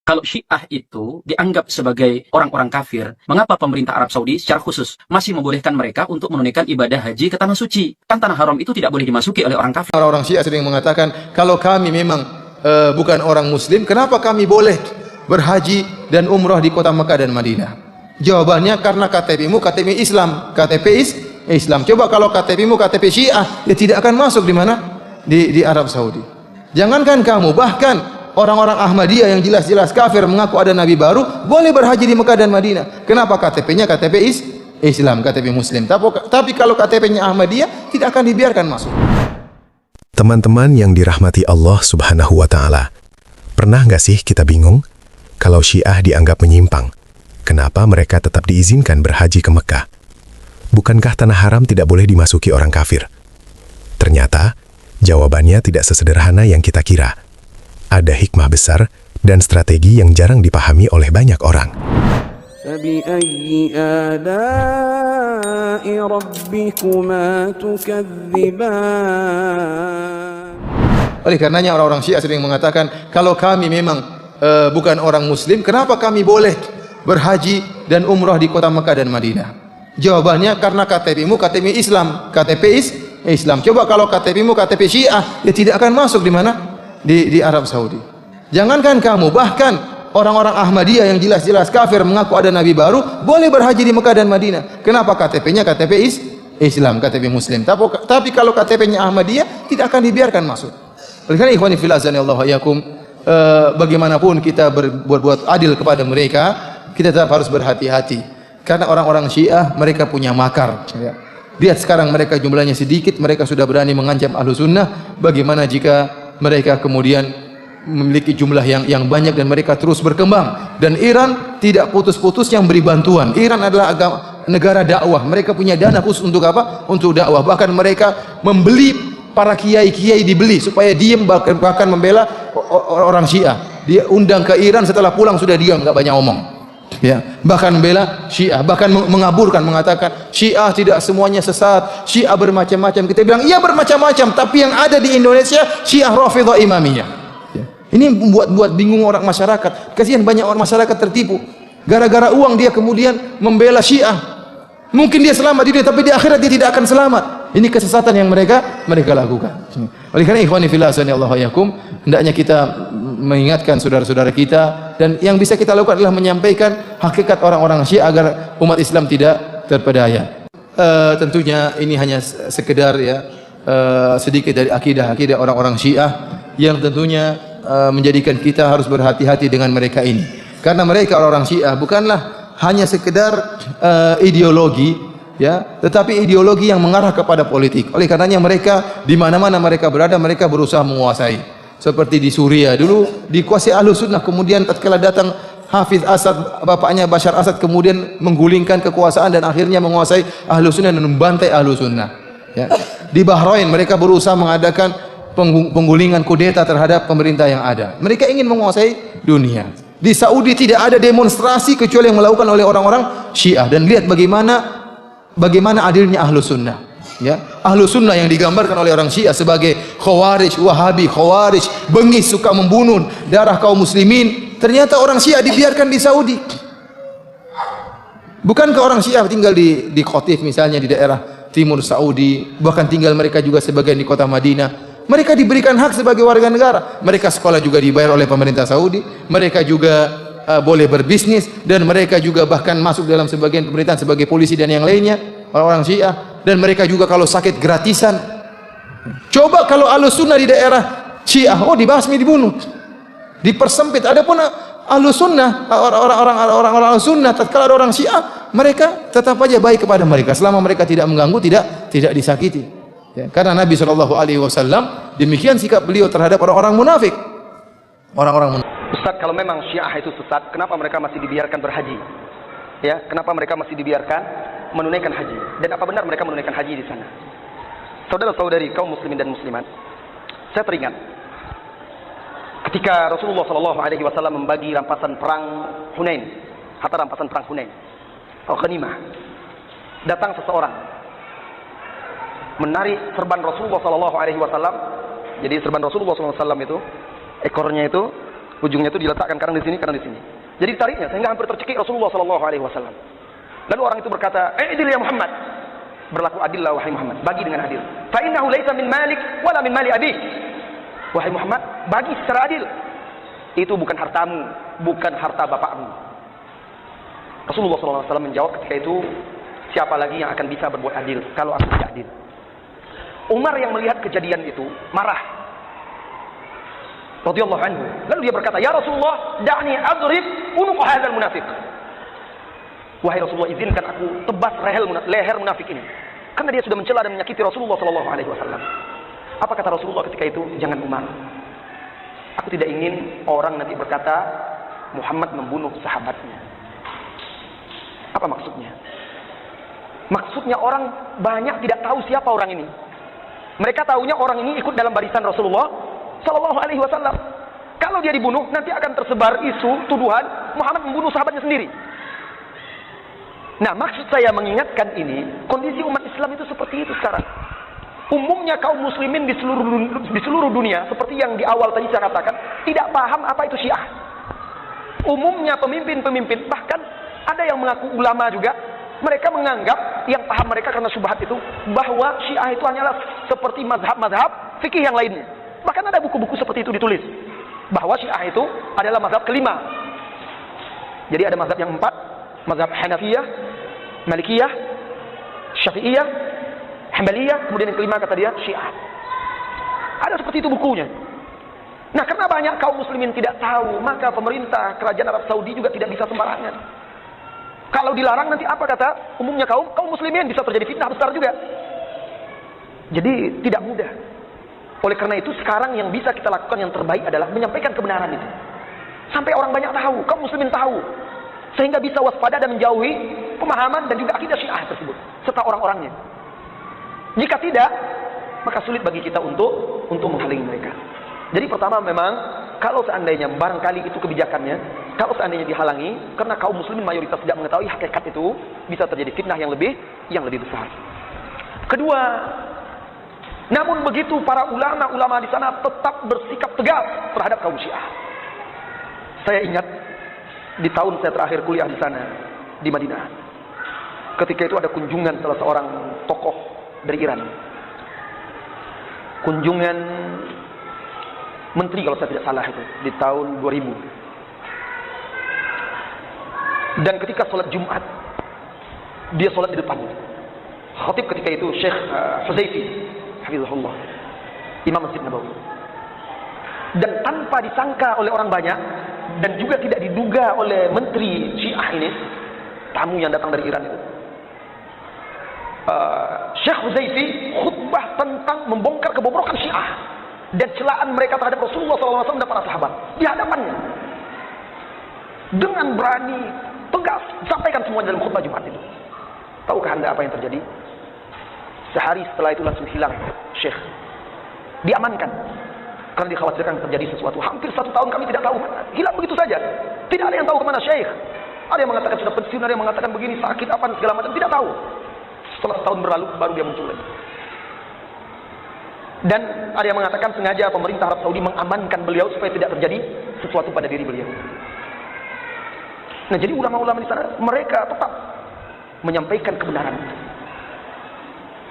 Kalau Syiah itu dianggap sebagai orang-orang kafir, mengapa pemerintah Arab Saudi secara khusus masih membolehkan mereka untuk menunaikan ibadah haji ke tanah suci? Kan tanah haram itu tidak boleh dimasuki oleh orang kafir. Orang-orang Syiah sering mengatakan, kalau kami memang bukan orang Muslim, kenapa kami boleh berhaji dan umrah di kota Mekah dan Madinah? Jawabannya, karena KTP-mu KTP Islam, Islam. Coba kalau KTP-mu KTP Syiah, dia tidak akan masuk di mana? Di Arab Saudi. Jangankan kamu, bahkan orang-orang Ahmadiyah yang jelas-jelas kafir mengaku ada nabi baru boleh berhaji di Mekah dan Madinah. Kenapa? KTP-nya KTP Islam, KTP Muslim. Tapi kalau KTP-nya Ahmadiyah tidak akan dibiarkan masuk. Teman-teman yang dirahmati Allah Subhanahu wa Ta'ala, pernah nggak sih kita bingung kalau Syiah dianggap menyimpang? Kenapa mereka tetap diizinkan berhaji ke Mekah? Bukankah tanah haram tidak boleh dimasuki orang kafir? Ternyata jawabannya tidak sesederhana yang kita kira. Ada hikmah besar dan strategi yang jarang dipahami oleh banyak orang. Oleh karenanya orang-orang Syiah sering mengatakan, kalau kami memang bukan orang Muslim, kenapa kami boleh berhaji dan umrah di kota Mekah dan Madinah? Jawabannya, karena KTP-mu KTP Islam, Islam. Coba kalau KTP-mu KTP Syiah, dia tidak akan masuk di mana? Di Arab Saudi. Jangankan kamu, bahkan orang-orang Ahmadiyah yang jelas-jelas kafir mengaku ada nabi baru boleh berhaji di Mekah dan Madinah. Kenapa? KTP-nya KTP Islam, KTP Muslim. Tapi kalau KTP-nya Ahmadiyah tidak akan dibiarkan masuk. Oleh karena ikhwani fillah azanillahu yakum, bagaimanapun kita berbuat adil kepada mereka, kita tetap harus berhati-hati. Karena orang-orang Syiah mereka punya makar. Lihat sekarang mereka jumlahnya sedikit, mereka sudah berani mengancam Ahlus Sunnah. Bagaimana jika mereka kemudian memiliki jumlah yang banyak dan mereka terus berkembang, dan Iran tidak putus-putus yang beri bantuan. Iran adalah negara dakwah, mereka punya dana khusus untuk apa? Untuk dakwah. Bahkan mereka membeli para kiai-kiai, dibeli supaya diam, bahkan membela orang Syiah. Dia undang ke Iran, setelah pulang sudah diam, nggak banyak omong. Ya, bahkan membela Syiah, bahkan mengaburkan, mengatakan Syiah tidak semuanya sesat, Syiah bermacam-macam. Kita bilang iya bermacam-macam, tapi yang ada di Indonesia Syiah Rafidhah Imamiyah. Ya. Ini membuat bingung orang masyarakat. Kasihan banyak orang masyarakat tertipu. Gara-gara uang dia kemudian membela Syiah. Mungkin dia selamat di dunia, tapi di akhirat dia tidak akan selamat. Ini kesesatan yang mereka lakukan. Oleh karena ikhwani fillah sanallahu yakum, hendaknya kita mengingatkan saudara-saudara kita, dan yang bisa kita lakukan adalah menyampaikan hakikat orang-orang Syiah agar umat Islam tidak terpedaya. Tentunya ini hanya sekedar sedikit dari akidah orang-orang Syiah yang tentunya menjadikan kita harus berhati-hati dengan mereka ini. Karena mereka orang Syiah bukanlah hanya sekedar ideologi, ya, tetapi ideologi yang mengarah kepada politik. Oleh karenanya mereka di mana-mana mereka berada, mereka berusaha menguasai. Seperti di Suriah dulu dikuasai Ahlus Sunnah, kemudian tatkala datang Hafiz Asad, bapaknya Bashar Asad, kemudian menggulingkan kekuasaan dan akhirnya menguasai Ahlus Sunnah dan membantai Ahlus Sunnah. Ya. Di Bahrain mereka berusaha mengadakan penggulingan kudeta terhadap pemerintah yang ada. Mereka ingin menguasai dunia. Di Saudi tidak ada demonstrasi kecuali yang melakukan oleh orang-orang Syiah, dan lihat bagaimana adilnya Ahlus Sunnah. Ya, Ahlus Sunnah yang digambarkan oleh orang Syiah sebagai Khawarij, Wahabi, Khawarij, bengis, suka membunuh darah kaum muslimin, ternyata orang Syiah dibiarkan di Saudi. Bukankah orang Syiah tinggal di Qatif misalnya, di daerah timur Saudi, bahkan tinggal mereka juga sebagian di kota Madinah. Mereka diberikan hak sebagai warga negara. Mereka sekolah juga dibayar oleh pemerintah Saudi. Mereka juga boleh berbisnis, dan mereka juga bahkan masuk dalam sebagian pemerintahan sebagai polisi dan yang lainnya, orang-orang Syiah. Dan mereka juga kalau sakit gratisan. Coba kalau Ahlus Sunnah di daerah Syiah, dibasmi, dibunuh, dipersempit. Adapun Ahlus Sunnah, orang-orang Ahlus Sunnah, tatkala ada orang Syiah, mereka tetap aja baik kepada mereka selama mereka tidak mengganggu, tidak disakiti. Ya, karena Nabi SAW demikian sikap beliau terhadap orang-orang munafik. Ustaz, kalau memang Syiah itu sesat, kenapa mereka masih dibiarkan berhaji? Ya, kenapa mereka masih dibiarkan menunaikan haji? Dan apa benar mereka menunaikan haji di sana? Saudara-saudari kaum muslimin dan muslimat, saya teringat ketika Rasulullah SAW membagi rampasan perang Hunain, harta rampasan perang Hunain, atau ghanimah, datang seseorang menarik serban Rasulullah SAW. Jadi serban Rasulullah SAW itu, ekornya itu Ujungnya itu diletakkan kadang di sini, kadang di sini. Jadi tariknya sehingga hampir tercekik Rasulullah sallallahu alaihi wasallam. Lalu orang itu berkata, "I'dil ya Muhammad." Berlaku adillah wahai Muhammad, bagi dengan adil. Fa innahu laisa min malik wala min mali abik. Wahai Muhammad, bagi secara adil. Itu bukan hartamu, bukan harta bapakmu. Rasulullah sallallahu alaihi wasallam menjawab ketika itu, siapa lagi yang akan bisa berbuat adil kalau aku tidak adil? Umar yang melihat kejadian itu marah. Radhiyallahu anhu. Lalu dia berkata, "Ya Rasulullah, da'ni adrib unuq hadzal munafiq." Wahai Rasulullah, izinkan aku tebas leher munafik ini. Karena dia sudah mencela dan menyakiti Rasulullah sallallahu alaihi wasallam. Apa kata Rasulullah ketika itu? "Jangan Umar. Aku tidak ingin orang nanti berkata Muhammad membunuh sahabatnya." Apa maksudnya? Maksudnya orang banyak tidak tahu siapa orang ini. Mereka tahunya orang ini ikut dalam barisan Rasulullah sallallahu alaihi wasallam. Kalau dia dibunuh, nanti akan tersebar isu tuduhan Muhammad membunuh sahabatnya sendiri. Nah, maksud saya mengingatkan ini, kondisi umat Islam itu seperti itu sekarang. Umumnya kaum muslimin di seluruh dunia, seperti yang di awal tadi saya katakan, tidak paham apa itu Syiah. Umumnya pemimpin-pemimpin, bahkan ada yang mengaku ulama juga, mereka menganggap yang paham mereka karena syubhat itu, bahwa Syiah itu hanyalah seperti mazhab-mazhab fikih yang lainnya. Bahkan ada buku-buku seperti itu ditulis, bahwa Syiah itu adalah mazhab kelima. Jadi ada mazhab yang 4, mazhab Hanafiyah, Malikiyah, Syafi'iyah, Hanbaliyah, kemudian yang kelima kata dia Syiah. Ada seperti itu bukunya. Nah, karena banyak kaum muslimin tidak tahu, maka pemerintah kerajaan Arab Saudi juga tidak bisa sembarangan. Kalau dilarang nanti apa kata umumnya kaum muslimin, bisa terjadi fitnah besar juga. Jadi tidak mudah. Oleh karena itu sekarang yang bisa kita lakukan yang terbaik adalah menyampaikan kebenaran itu. Sampai orang banyak tahu, kaum muslimin tahu. Sehingga bisa waspada dan menjauhi pemahaman dan juga akidah Syiah tersebut serta orang-orangnya. Jika tidak, maka sulit bagi kita untuk menghalangi mereka. Jadi pertama memang kalau seandainya barangkali itu kebijakannya, kalau seandainya dihalangi karena kaum muslimin mayoritas tidak mengetahui hakikat itu, bisa terjadi fitnah yang lebih besar. Kedua, namun begitu para ulama-ulama di sana tetap bersikap tegas terhadap kaum Syiah. Saya ingat di tahun saya terakhir kuliah di sana, di Madinah. Ketika itu ada kunjungan salah seorang tokoh dari Iran. Kunjungan menteri kalau saya tidak salah itu, di tahun 2000. Dan ketika sholat Jumat, dia sholat di depan. Khatib ketika itu Syekh Huzaifi, hafizahullah, Imam Masjid Nabawi. Dan tanpa disangka oleh orang banyak, dan juga tidak diduga oleh menteri Syiah ini, tamu yang datang dari Iran itu, Syekh Huzaifi khutbah tentang membongkar kebobrokan Syiah dan celaan mereka terhadap Rasulullah SAW dan para sahabat di hadapannya. Dengan berani, tegas, sampaikan semuanya dalam khutbah Jumat itu. Tahukah Anda apa yang terjadi? Sehari setelah itu langsung hilang Syekh. Diamankan. Karena dikhawatirkan terjadi sesuatu. Hampir 1 tahun kami tidak tahu. Hilang begitu saja. Tidak ada yang tahu kemana Syekh. Ada yang mengatakan sudah pensiun, ada yang mengatakan begini, sakit apa, segala macam. Tidak tahu. Setelah setahun berlalu, baru dia muncul lagi. Dan ada yang mengatakan sengaja pemerintah Arab Saudi mengamankan beliau supaya tidak terjadi sesuatu pada diri beliau. Nah, jadi ulama-ulama di sana, mereka tetap menyampaikan kebenaran itu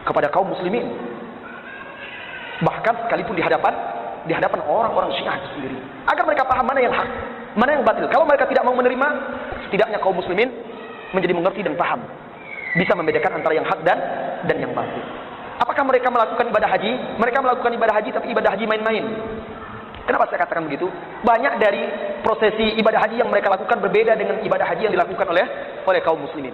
kepada kaum muslimin. Bahkan sekalipun di hadapan orang-orang Syiah itu sendiri, agar mereka paham mana yang hak, mana yang batil. Kalau mereka tidak mau menerima, setidaknya kaum muslimin menjadi mengerti dan paham, bisa membedakan antara yang hak dan yang batil. Apakah mereka melakukan ibadah haji? Mereka melakukan ibadah haji, tapi ibadah haji main-main. Kenapa saya katakan begitu? Banyak dari prosesi ibadah haji yang mereka lakukan berbeda dengan ibadah haji yang dilakukan oleh kaum muslimin.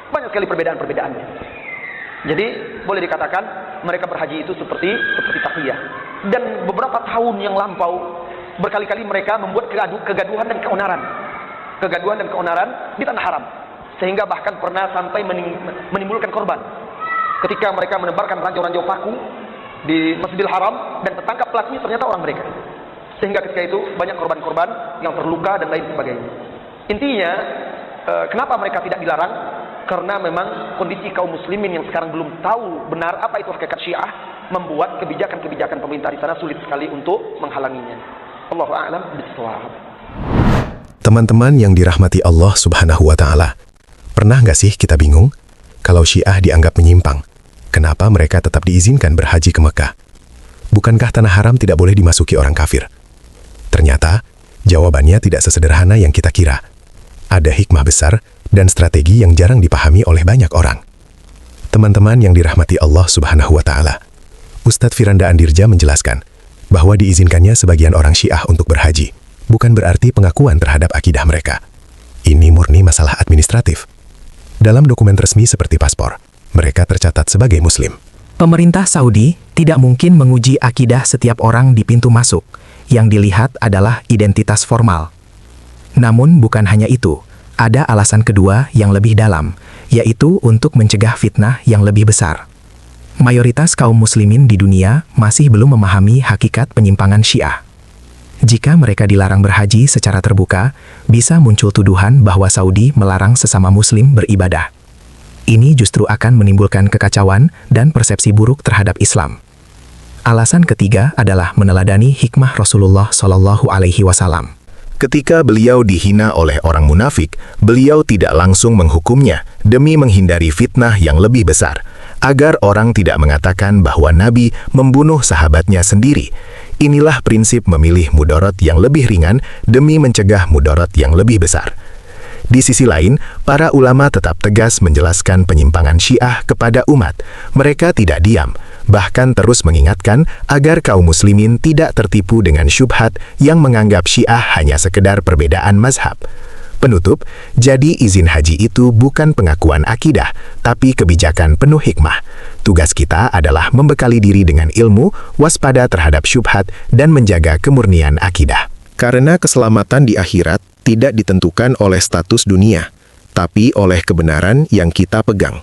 Banyak sekali perbedaan-perbedaannya. Jadi boleh dikatakan mereka berhaji itu seperti takliyah. Dan beberapa tahun yang lampau, berkali-kali mereka membuat kegaduhan dan keonaran di tanah haram, sehingga bahkan pernah sampai menimbulkan korban ketika mereka menebarkan ranjau-ranjau paku di Masjidil Haram dan tertangkap pelakunya ternyata orang mereka, sehingga ketika itu banyak korban-korban yang terluka dan lain sebagainya. Intinya kenapa mereka tidak dilarang? Karena memang kondisi kaum muslimin yang sekarang belum tahu benar apa itu hakikat Syiah, membuat kebijakan-kebijakan pemerintah di sana sulit sekali untuk menghalanginya. Allahu a'lam bishawab. Teman-teman yang dirahmati Allah Subhanahu wa Ta'ala, pernah nggak sih kita bingung kalau Syiah dianggap menyimpang? Kenapa mereka tetap diizinkan berhaji ke Mekah? Bukankah tanah haram tidak boleh dimasuki orang kafir? Ternyata jawabannya tidak sesederhana yang kita kira. Ada hikmah besar dan strategi yang jarang dipahami oleh banyak orang. Teman-teman yang dirahmati Allah Subhanahu wa Ta'ala, Ustadz Firanda Andirja menjelaskan bahwa diizinkannya sebagian orang Syiah untuk berhaji bukan berarti pengakuan terhadap akidah mereka. Ini murni masalah administratif. Dalam dokumen resmi seperti paspor, mereka tercatat sebagai Muslim. Pemerintah Saudi tidak mungkin menguji akidah setiap orang di pintu masuk. Yang dilihat adalah identitas formal. Namun bukan hanya itu, ada alasan kedua yang lebih dalam, yaitu untuk mencegah fitnah yang lebih besar. Mayoritas kaum muslimin di dunia masih belum memahami hakikat penyimpangan Syiah. Jika mereka dilarang berhaji secara terbuka, bisa muncul tuduhan bahwa Saudi melarang sesama muslim beribadah. Ini justru akan menimbulkan kekacauan dan persepsi buruk terhadap Islam. Alasan ketiga adalah meneladani hikmah Rasulullah Shallallahu Alaihi Wasallam. Ketika beliau dihina oleh orang munafik, beliau tidak langsung menghukumnya demi menghindari fitnah yang lebih besar, agar orang tidak mengatakan bahwa Nabi membunuh sahabatnya sendiri. Inilah prinsip memilih mudarat yang lebih ringan demi mencegah mudarat yang lebih besar. Di sisi lain, para ulama tetap tegas menjelaskan penyimpangan Syiah kepada umat. Mereka tidak diam, bahkan terus mengingatkan agar kaum muslimin tidak tertipu dengan syubhat yang menganggap Syiah hanya sekedar perbedaan mazhab. Penutup, jadi izin haji itu bukan pengakuan akidah, tapi kebijakan penuh hikmah. Tugas kita adalah membekali diri dengan ilmu, waspada terhadap syubhat, dan menjaga kemurnian akidah. Karena keselamatan di akhirat tidak ditentukan oleh status dunia, tapi oleh kebenaran yang kita pegang.